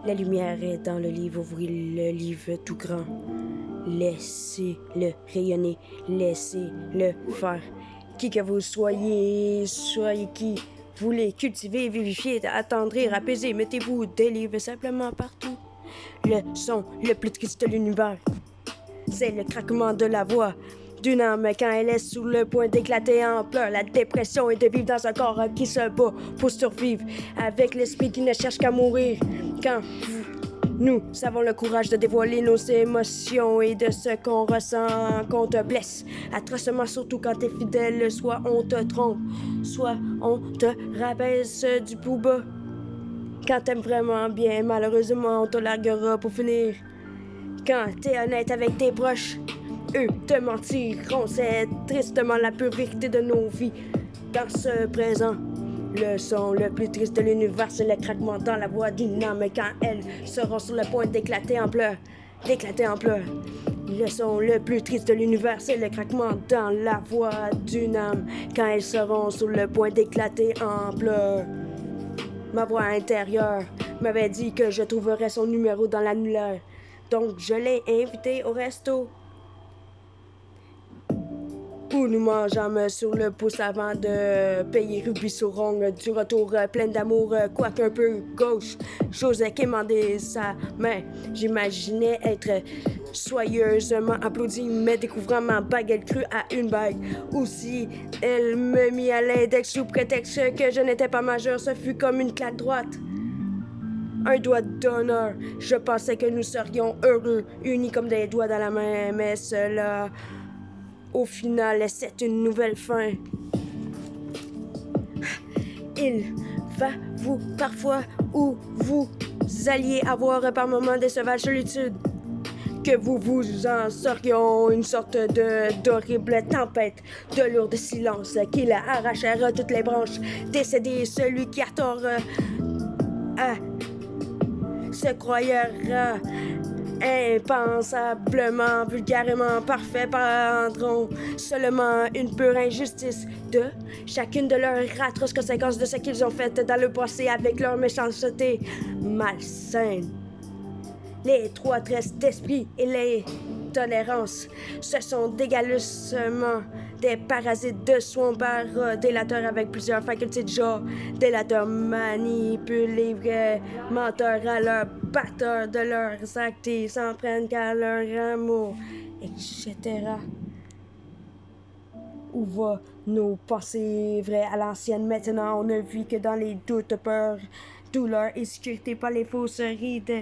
La lumière est dans le livre, ouvrez le livre tout grand. Laissez-le rayonner, laissez-le faire. Qui que vous soyez, soyez qui voulez cultiver, vivifier, attendrir, apaiser, mettez-vous des livres simplement partout. Le son le plus triste de l'univers, c'est le craquement de la voix d'une âme quand elle est sous le point d'éclater en pleurs. La dépression est de vivre dans un corps qui se bat pour survivre, avec l'esprit qui ne cherche qu'à mourir. Quand nous avons le courage de dévoiler nos émotions et de ce qu'on ressent, qu'on te blesse atrocement, surtout quand t'es fidèle. Soit on te trompe, soit on te rabaisse du plus bas. Quand t'aimes vraiment bien, malheureusement on te larguera pour finir. Quand t'es honnête avec tes proches, eux te mentiront. C'est tristement la pure vérité de nos vies. Dans ce présent, le son le plus triste de l'univers, c'est le craquement dans la voix d'une âme quand elles seront sur le point d'éclater en pleurs. D'éclater en pleurs. Le son le plus triste de l'univers, c'est le craquement dans la voix d'une âme quand elles seront sur le point d'éclater en pleurs. Ma voix intérieure m'avait dit que je trouverais son numéro dans l'annulaire. Donc je l'ai invité au resto où nous mangeâmes sur le pouce avant de payer rubis sur ongle. Du retour plein d'amour, quoique un peu gauche. J'osais quémander sa main. J'imaginais être soyeusement applaudi, mais découvrant ma bague, elle crut à une bague. Aussi, elle me mit à l'index sous prétexte que je n'étais pas majeur. Ce fut comme une claque droite. Un doigt d'honneur. Je pensais que nous serions heureux, unis comme des doigts dans la main, mais cela, au final, c'est une nouvelle fin. Il va vous parfois où vous alliez avoir par moments des sauvages solitudes, que vous en serions une sorte d'horrible tempête, de lourd silence qui arrachera toutes les branches. Décédé celui qui a tort se croyera impensablement, vulgairement parfait, prendront seulement une pure injustice de chacune de leurs atroces conséquences de ce qu'ils ont fait dans le passé avec leur méchanceté malsaine. Les trois tresses d'esprit et les tolérances, ce sont d'également des parasites de soins par délateurs avec plusieurs facultés de genre. Délateurs manipulent les vrais menteurs à leurs batteurs de leurs actes et s'en prennent qu'à leur amour, etc. Où va nos pensées vraies à l'ancienne? Maintenant, on ne vit que dans les doutes, peurs, douleurs et sécurité, pas les fausseries de